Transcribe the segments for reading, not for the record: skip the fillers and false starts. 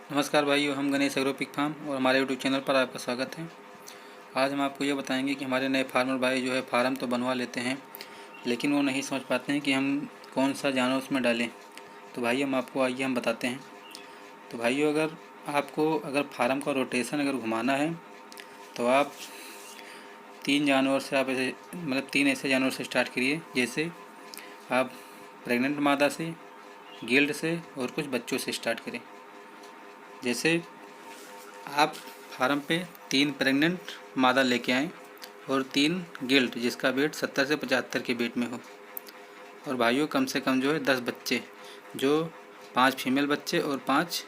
नमस्कार भाइयों, हम गणेश एग्रो पिग फार्म और हमारे यूट्यूब चैनल पर आपका स्वागत है। आज हम आपको ये बताएंगे कि हमारे नए फार्मर भाई जो है फार्म तो बनवा लेते हैं, लेकिन वो नहीं समझ पाते हैं कि हम कौन सा जानवर उसमें डालें। तो भाई हम आपको आइए हम बताते हैं। तो भाइयों, अगर फार्म का रोटेशन अगर घुमाना है तो आप 3 जानवर से आप ऐसे 3 ऐसे जानवर से स्टार्ट करिए। जैसे आप प्रेग्नेंट मादा से, गिल्ड से और कुछ बच्चों से स्टार्ट करें। जैसे आप फार्म पे 3 प्रेग्नेंट मादा लेके आएँ और 3 गिल्ट जिसका वेट 70 से 75 के वेट में हो। और भाइयों, कम से कम जो है 10 बच्चे, जो 5 फीमेल बच्चे और 5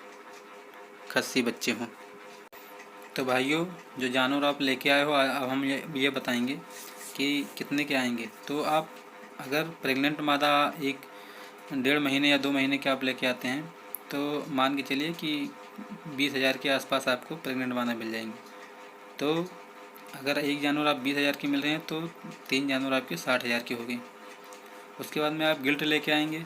खस्सी बच्चे हों। तो भाइयों, जो जानवर आप लेके आए हो, अब हम ये बताएंगे कि कितने के आएंगे। तो आप अगर प्रेग्नेंट मादा 1-1.5 महीने या 2 महीने के आप लेके आते हैं तो मान के चलिए कि 20,000 के आसपास आपको प्रेग्नेंट मादा मिल जाएंगे। तो अगर एक जानवर आप 20,000 की मिल रहे हैं तो 3 जानवर आपके 60,000 के हो गए। उसके बाद में आप गिल्ट लेके आएंगे।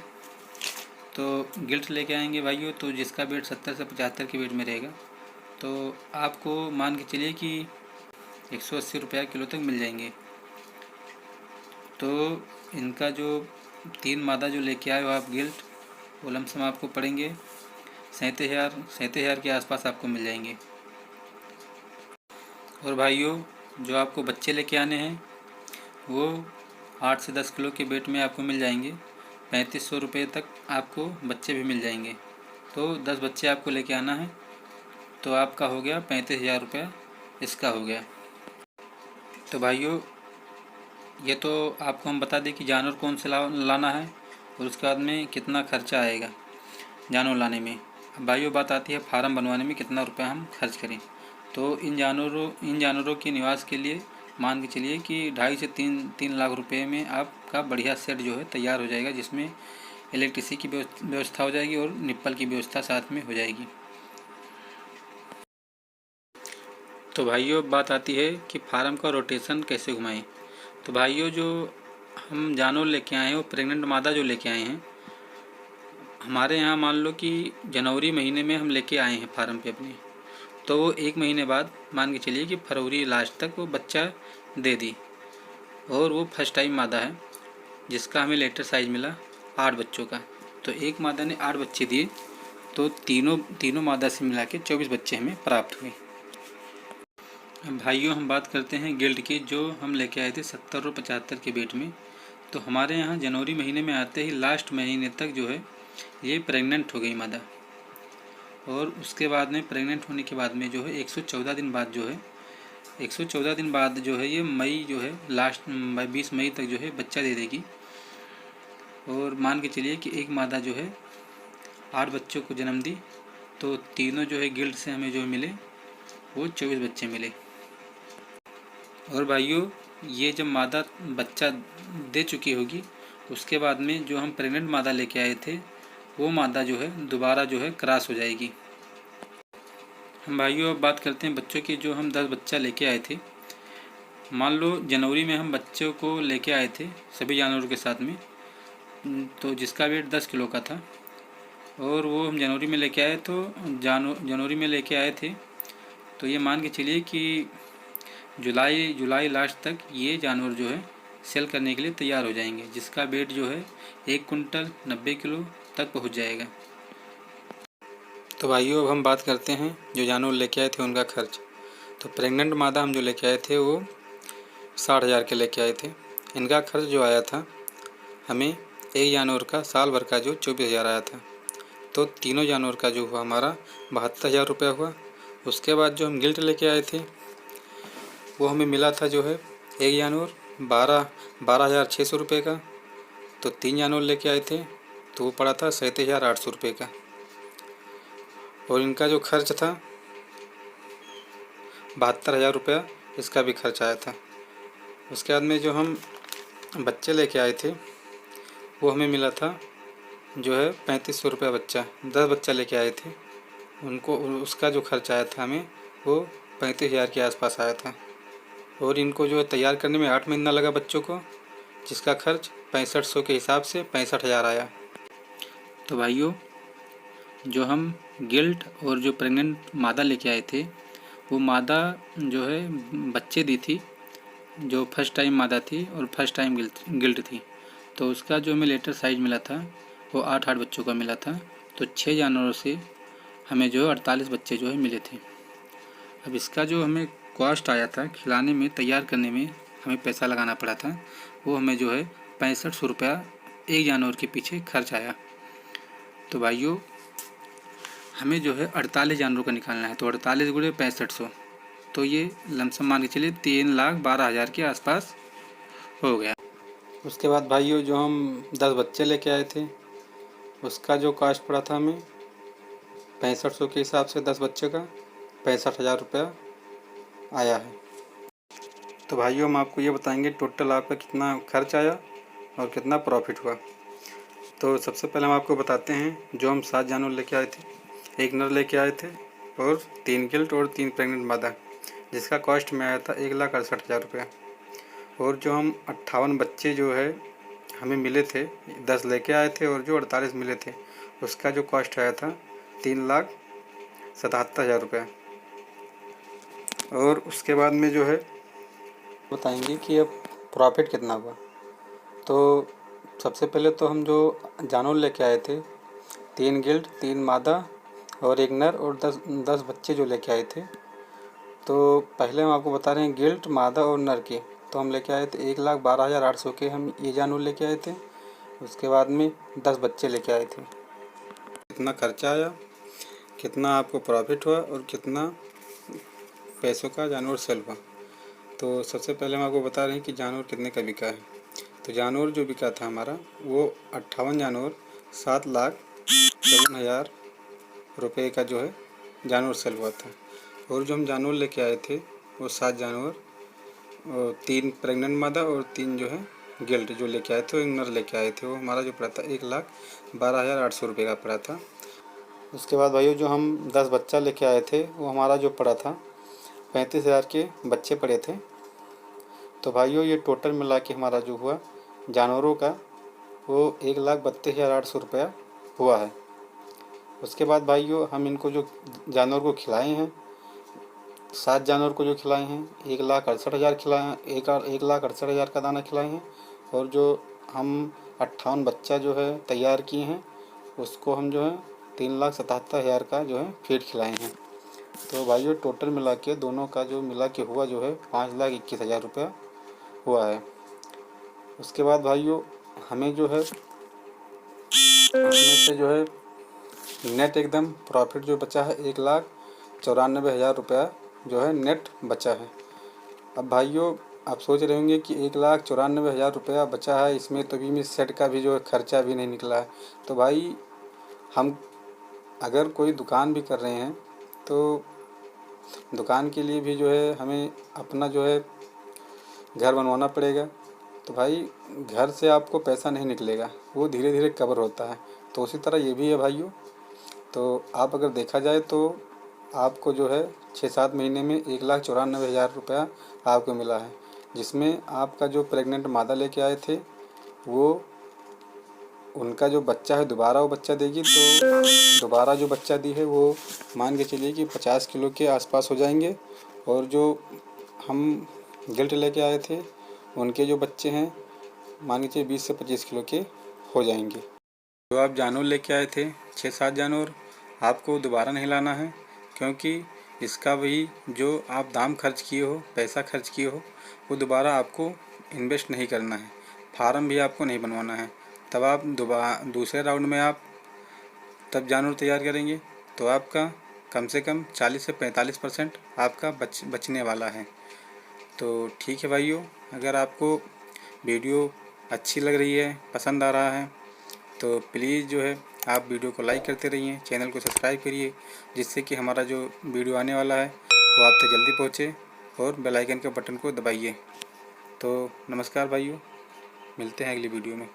तो गिल्ट लेके आएंगे भाइयों, तो जिसका वेट 70 से 75 के वेट में रहेगा, तो आपको मान के चलिए कि 180 रुपया किलो तक मिल जाएंगे। तो इनका जो 3 मादा जो लेके आए हो आप गिल्ट, वो लमसम आपको पड़ेंगे 37,000 के आसपास आपको मिल जाएंगे। और भाइयों, जो आपको बच्चे लेके आने हैं वो 8 से 10 किलो के वेट में आपको मिल जाएंगे। 3500 रुपये तक आपको बच्चे भी मिल जाएंगे। तो 10 बच्चे आपको लेके आना है, तो आपका हो गया 35,000 रुपया, इसका हो गया। तो भाइयों, ये तो आपको हम बता दें कि जानवर कौन से लाना है और उसके बाद में कितना खर्चा आएगा जानवर लाने में। अब भाइयों, बात आती है फार्म बनवाने में कितना रुपया हम खर्च करें। तो इन जानवरों के निवास के लिए मान के चलिए कि 2.5 से 3 लाख रुपए में आपका बढ़िया सेट जो है तैयार हो जाएगा, जिसमें इलेक्ट्रिसिटी की व्यवस्था हो जाएगी और निप्पल की व्यवस्था साथ में हो जाएगी। तो भाइयों, बात आती है कि फार्म का रोटेशन कैसे घुमाएं। तो भाइयों, जो हम जानवर लेके आए हैं वो प्रेग्नेंट मादा जो लेके आए हैं, हमारे यहाँ मान लो कि जनवरी महीने में हम लेके आए हैं फार्म पे अपने, तो वो 1 महीने बाद मान के चलिए कि फरवरी लास्ट तक वो बच्चा दे दी। और वो फर्स्ट टाइम मादा है जिसका हमें लेटर साइज मिला 8 बच्चों का। तो एक मादा ने 8 बच्चे दिए, तो तीनों मादा से मिला के 24 बच्चे हमें प्राप्त हुए। अब भाइयों, हम बात करते हैं गिल्ड की, जो हम लेके आए थे 70 और 75 के वेट में। तो हमारे यहाँ जनवरी महीने में आते ही लास्ट महीने तक जो है ये प्रेग्नेंट हो गई मादा। और उसके बाद में प्रेग्नेंट होने के बाद में जो है 114 दिन बाद जो है ये मई जो है लास्ट 20 मई तक जो है बच्चा दे देगी। और मान के चलिए कि एक मादा जो है 8 बच्चों को जन्म दी, तो तीनों जो है गिल्ड से हमें जो मिले वो 24 बच्चे मिले। और भाइयों, ये जब मादा बच्चा दे चुकी होगी, उसके बाद में जो हम प्रेग्नेंट मादा लेके आए थे वो मादा जो है दोबारा जो है क्रॉस हो जाएगी। हम भाइयों अब बात करते हैं बच्चों की। जो हम 10 बच्चा लेके आए थे, मान लो जनवरी में हम बच्चों को लेके आए थे सभी जानवरों के साथ में, तो जिसका वेट 10 किलो का था। और वो हम जनवरी में लेके आए, तो जनवरी में लेके आए थे, तो ये मान के चलिए कि जुलाई लास्ट तक ये जानवर जो है सेल करने के लिए तैयार हो जाएंगे, जिसका वेट जो है 1 कुंटल 90 किलो तक पहुंच जाएगा। तो भाइयों, अब हम बात करते हैं जो जानवर लेके आए थे उनका खर्च। तो प्रेग्नेंट मादा हम जो लेके आए थे वो 60,000 के लेके आए थे। इनका खर्च जो आया था हमें एक जानवर का साल भर का जो 24,000 आया था। तो तीनों जानवर का जो हुआ हमारा 72,000 रुपया हुआ। उसके बाद जो हम गिल्ट लेके आए थे वो हमें मिला था जो है एक जानवर 12,600 रुपये का। तो 3 जानवर लेके आए थे तो वो पड़ा था 37,800 रुपये का। और इनका जो खर्च था 72,000 रुपया, इसका भी खर्च आया था। उसके बाद में जो हम बच्चे लेके आए थे वो हमें मिला था जो है 3500 रुपया बच्चा। 10 बच्चा लेके आए थे, उनको उसका जो खर्च आया था हमें वो 35,000 के आसपास आया था। और इनको जो है तैयार करने में 8 महीना लगा बच्चों को, जिसका खर्च 6500 के हिसाब से 65,000 आया। तो भाइयों, जो हम गिल्ट और जो प्रेग्नेंट मादा लेके आए थे, वो मादा जो है बच्चे दी थी, जो फर्स्ट टाइम मादा थी और फर्स्ट टाइम गिल्ट थी। तो उसका जो हमें लेटर साइज मिला था वो 8 बच्चों का मिला था। तो 6 जानवरों से हमें जो है 48 बच्चे जो है मिले थे। अब इसका जो हमें कॉस्ट आया था खिलाने में, तैयार करने में हमें पैसा लगाना पड़ा था, वो हमें जो है 6500 रुपया एक जानवर के पीछे खर्च आया। तो भाइयों हमें जो है 48 जानवरों का निकालना है, तो 48 गुणे 6500, तो ये लमसम मान के चलिए 3,12,000 के आसपास हो गया। उसके बाद भाइयों जो हम 10 बच्चे लेके आए थे, उसका जो कॉस्ट पड़ा था हमें 6500 के हिसाब से 10 बच्चे का 65,000 रुपया आया है। तो भाइयों हम आपको ये बताएंगे टोटल आपका कितना खर्च आया और कितना प्रॉफिट हुआ। तो सबसे पहले हम आपको बताते हैं, जो हम 7 जानवर लेके आए थे, 1 नर लेके आए थे और 3 गिल्ट और 3 प्रेग्नेंट मादा, जिसका कॉस्ट में आया था 1,68,000 रुपया। और जो हम 58 बच्चे जो है हमें मिले थे, 10 लेके आए थे और जो 48 मिले थे, उसका जो कॉस्ट आया था 3,77,000 रुपया। और उसके बाद में जो है बताएंगे कि अब प्रॉफिट कितना हुआ। तो सबसे पहले तो हम जो जानवर लेके आए थे, 3 गिल्ट, 3 मादा और 1 नर और 10 बच्चे जो लेके आए थे, तो पहले हम आपको बता रहे हैं गिल्ट, मादा और नर के। तो हम लेके आए थे 1,12,800 के हम ये जानवर लेके आए थे। उसके बाद में 10 बच्चे लेके आए थे। कितना खर्चा आया, कितना आपको प्रॉफिट हुआ और कितना पैसों का जानवर सेल हुआ। तो सबसे पहले हम आपको बता रहे हैं कि जानवर कितने का बिका है। तो जानवर जो बिका था हमारा वो 58 जानवर 7,57,000 रुपये का जो है जानवर सेल हुआ था। और जो हम जानवर लेके आए थे वो 7 जानवर, 3 प्रेग्नेंट मादा और 3 जो है गिल्ट जो लेके आए थे, 1 नर लेके आए थे, वो हमारा जो पड़ा था 1,12,800 रुपये का पड़ा था। उसके बाद भाइयों जो हम 10 बच्चा लेके आए थे, वो हमारा जो पड़ा था 35,000 के बच्चे पड़े थे। तो भाइयों ये टोटल मिला के हमारा जो हुआ जानवरों का वो 1,32,800 रुपया हुआ है। उसके बाद भाइयों हम इनको जो जानवर को खिलाए हैं, 7 जानवर को जो खिलाए हैं 1,68,000 खिलाए हैं, 1,68,000 का दाना खिलाए हैं। और जो हम 58 बच्चा जो है तैयार किए हैं, उसको हम जो है 3,77,000 का जो है फीड खिलाए हैं। तो भाइयों टोटल मिला के दोनों का जो मिला के हुआ जो है 5,21,000 रुपया हुआ है। उसके बाद भाइयों हमें जो है उसमें से जो है नेट एकदम प्रॉफिट जो बचा है 1,94,000 रुपया जो है नेट बचा है। अब भाइयों आप सोच रहे होंगे कि 1,94,000 रुपया बचा है, इसमें तो भी सेट का भी जो है खर्चा भी नहीं निकला है। तो भाई हम अगर कोई दुकान भी कर रहे हैं तो दुकान के लिए भी जो है हमें अपना जो है घर बनवाना पड़ेगा। तो भाई घर से आपको पैसा नहीं निकलेगा, वो धीरे धीरे कवर होता है। तो उसी तरह ये भी है भाइयों। तो आप अगर देखा जाए तो आपको जो है 6-7 महीने में 1,94,000 रुपया आपको मिला है, जिसमें आपका जो प्रेग्नेंट मादा लेके आए थे वो उनका जो बच्चा है दोबारा वो बच्चा देगी, तो दोबारा जो बच्चा दी है वो मान के चलिए कि 50 किलो के आसपास हो जाएंगे। और जो हम गिल्ट लेके आए थे उनके जो बच्चे हैं मान के चलिए 20 से 25 किलो के हो जाएंगे। जो आप जानवर लेके आए थे 6-7 जानवर, आपको दोबारा नहीं लाना है, क्योंकि इसका वही जो आप दाम खर्च किए हो, पैसा खर्च किए हो, वो दोबारा आपको इन्वेस्ट नहीं करना है। फार्म भी आपको नहीं बनवाना है। तब आप दूसरे राउंड में आप तब जानवर तैयार करेंगे तो आपका कम से कम 40 से 45% आपका बचने वाला है। तो ठीक है भाइयों, अगर आपको वीडियो अच्छी लग रही है, पसंद आ रहा है, तो प्लीज़ जो है आप वीडियो को लाइक करते रहिए, चैनल को सब्सक्राइब करिए, जिससे कि हमारा जो वीडियो आने वाला है वो आप तक जल्दी पहुँचे, और बेल आइकन के बटन को दबाइए। तो नमस्कार भाइयों, मिलते हैं अगली वीडियो में।